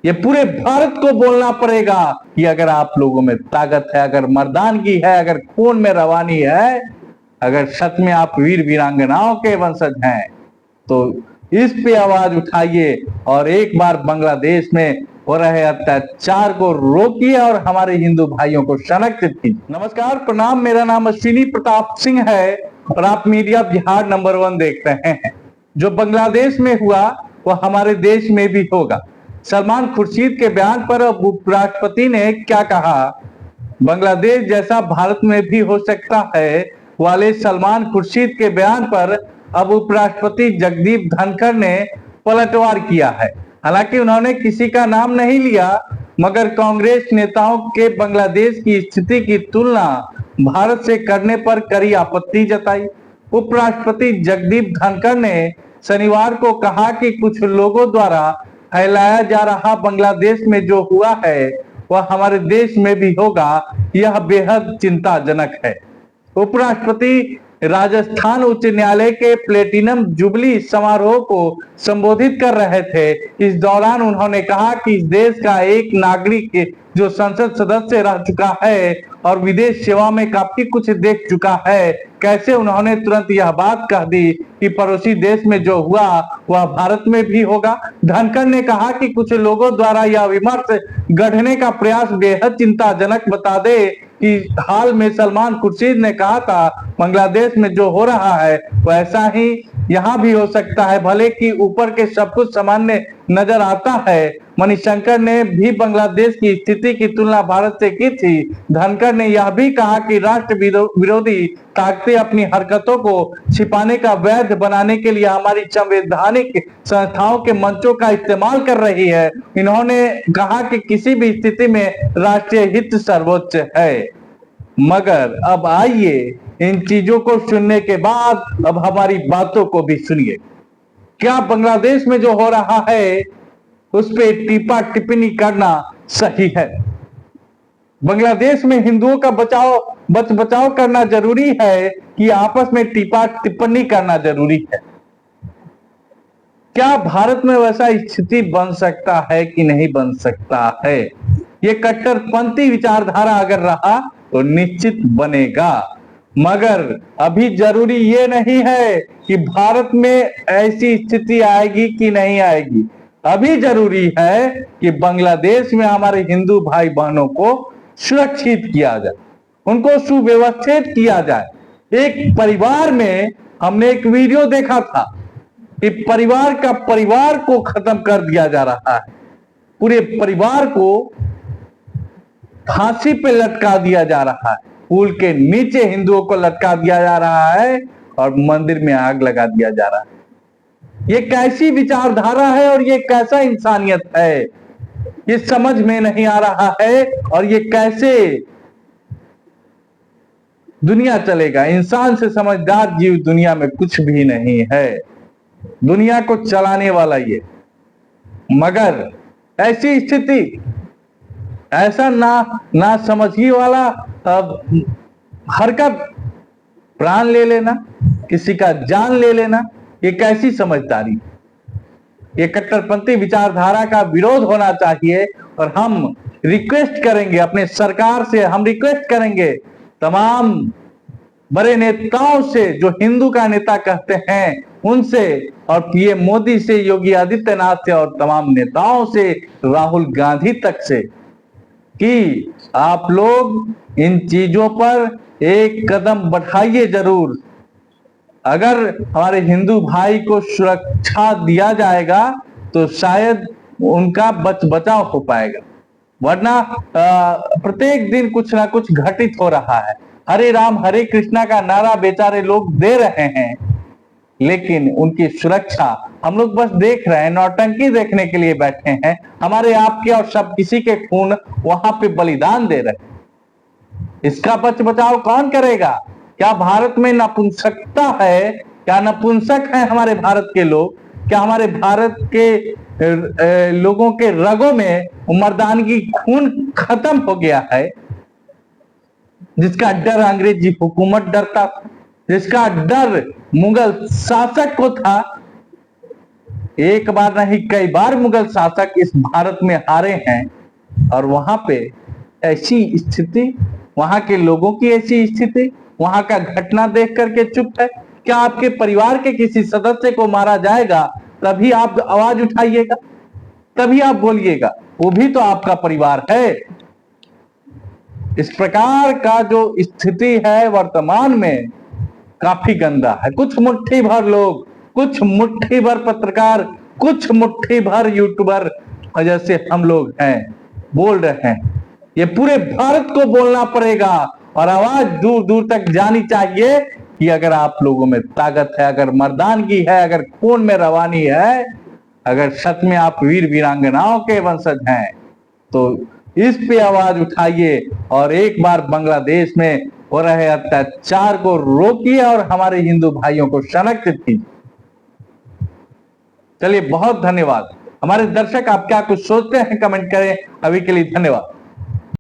ये पूरे भारत को बोलना पड़ेगा कि अगर आप लोगों में ताकत है, अगर मर्दानगी है, अगर खून में रवानी है, अगर सच में आप वीर वीरांगनाओं के वंशज हैं, तो इस पे आवाज उठाइए और एक बार बांग्लादेश में हो रहे अत्याचार को रोकिए और हमारे हिंदू भाइयों को संरक्षित कीजिए। नमस्कार, प्रणाम। मेरा नाम अश्विनी प्रताप सिंह है और आप मीडिया बिहार नंबर 1 देख रहे हैं। जो बांग्लादेश में हुआ वह हमारे देश में भी होगा। सलमान खुर्शीद के बयान पर अब उपराष्ट्रपति ने क्या कहा? बांग्लादेश जैसा भारत में भी हो सकता है वाले सलमान खुर्शीद के बयान पर अब उपराष्ट्रपति जगदीप धनखड़ ने पलटवार किया है। हालांकि उन्होंने किसी का नाम नहीं लिया, मगर कांग्रेस नेताओं के बांग्लादेश की स्थिति की तुलना भारत से करने पर कड़ी आपत्ति जताई। उपराष्ट्रपति जगदीप धनखड़ ने शनिवार को कहा कि कुछ लोगों द्वारा फैलाया जा रहा बांग्लादेश में जो हुआ है वह हमारे देश में भी होगा, यह बेहद चिंताजनक है। उपराष्ट्रपति राजस्थान उच्च न्यायालय के प्लेटिनम जुबली समारोह को संबोधित कर रहे थे। इस दौरान उन्होंने कहा कि इस देश का एक नागरिक जो संसद सदस्य रह चुका है और विदेश सेवा में काफी कुछ देख चुका है, कैसे उन्होंने तुरंत यह बात कह दी कि पड़ोसी देश में जो हुआ वह भारत में भी होगा। धनखड़ ने कहा कि कुछ लोगों द्वारा यह विमर्श गढ़ने का प्रयास बेहद चिंताजनक बता दे कि हाल में सलमान खुर्शीद ने कहा था बांग्लादेश में जो हो रहा है वैसा ही यहाँ भी हो सकता है, भले कि ऊपर के सब कुछ सामान्य नजर आता है। मणिशंकर ने भी बांग्लादेश की स्थिति की तुलना भारत से की थी। धनखड़ ने यह भी कहा कि राष्ट्र विरोधी ताकतें अपनी हरकतों को छिपाने का वैध बनाने के लिए हमारी संवैधानिक संस्थाओं के मंचों का इस्तेमाल कर रही है। इन्होंने कहा कि किसी भी स्थिति में राष्ट्रीय हित सर्वोच्च है। मगर अब आइए इन चीजों को सुनने के बाद अब हमारी बातों को भी सुनिए। क्या बांग्लादेश में जो हो रहा है उस पर टीपा टिप्पणी करना सही है? बांग्लादेश में हिंदुओं का बचाव करना जरूरी है कि आपस में टीपा टिप्पणी करना जरूरी है? क्या भारत में वैसा स्थिति बन सकता है कि नहीं बन सकता है? ये कट्टरपंथी विचारधारा अगर रहा तो निश्चित बनेगा, मगर अभी जरूरी ये नहीं है कि भारत में ऐसी स्थिति आएगी कि नहीं आएगी। अभी जरूरी है कि बांग्लादेश में हमारे हिंदू भाई बहनों को सुरक्षित किया जाए, उनको सुव्यवस्थित किया जाए। एक परिवार में हमने एक वीडियो देखा था कि परिवार को खत्म कर दिया जा रहा है, पूरे परिवार को फांसी पे लटका दिया जा रहा है, पुल के नीचे हिंदुओं को लटका दिया जा रहा है और मंदिर में आग लगा दिया जा रहा है। ये कैसी विचारधारा है और ये कैसा इंसानियत है, ये समझ में नहीं आ रहा है। और ये कैसे दुनिया चलेगा? इंसान से समझदार जीव दुनिया में कुछ भी नहीं है, दुनिया को चलाने वाला ये। मगर ऐसी स्थिति, ऐसा ना समझी वाला हरकत, प्राण ले लेना, किसी का जान ले लेना, ये कैसी समझदारी? ये कट्टरपंथी विचारधारा का विरोध होना चाहिए। और हम रिक्वेस्ट करेंगे अपने सरकार से, हम रिक्वेस्ट करेंगे तमाम बड़े नेताओं से, जो हिंदू का नेता कहते हैं उनसे, और पीएम मोदी से, योगी आदित्यनाथ से और तमाम नेताओं से, राहुल गांधी तक से, कि आप लोग इन चीजों पर एक कदम बढ़ाइए जरूर। अगर हमारे हिंदू भाई को सुरक्षा दिया जाएगा तो शायद उनका बचाव हो पाएगा, वरना प्रत्येक दिन कुछ ना कुछ घटित हो रहा है। हरे राम हरे कृष्णा का नारा बेचारे लोग दे रहे हैं, लेकिन उनकी सुरक्षा हम लोग बस देख रहे हैं, नौटंकी देखने के लिए बैठे हैं। हमारे आपके और सब किसी के खून वहां पे बलिदान दे रहे हैं। इसका बचाव कौन करेगा? क्या भारत में नपुंसकता है? क्या नपुंसक है हमारे भारत के लोग? क्या हमारे भारत के लोगों के रगों में मर्दानगी, खून खत्म हो गया है? जिसका डर अंग्रेजी हुकूमत डरता था, जिसका डर मुगल शासक को था, एक बार नहीं कई बार मुगल शासक इस भारत में हारे हैं, और वहां पे ऐसी स्थिति, वहां के लोगों की ऐसी स्थिति, वहां का घटना देख करके चुप है। क्या आपके परिवार के किसी सदस्य को मारा जाएगा तभी आप आवाज उठाइएगा, तभी आप बोलिएगा? वो भी तो आपका परिवार है। इस प्रकार का जो स्थिति है वर्तमान में, काफी गंदा है। कुछ मुट्ठी भर लोग, कुछ मुट्ठी भर पत्रकार, कुछ मुट्ठी भर यूट्यूबर जैसे हम लोग हैं, बोल रहे हैं। ये पूरे भारत को बोलना पड़ेगा और आवाज दूर दूर तक जानी चाहिए कि अगर आप लोगों में ताकत है, अगर मर्दानगी है, अगर खून में रवानी है, अगर सच में आप वीर वीरांगनाओं के वंशज हैं, तो इस पे आवाज उठाइए और एक बार बांग्लादेश में हो रहे अत्याचार को रोकिए और हमारे हिंदू भाइयों को संरक्षित कीजिए। चलिए, बहुत धन्यवाद। हमारे दर्शक आप क्या कुछ सोचते हैं कमेंट करें। अभी के लिए धन्यवाद।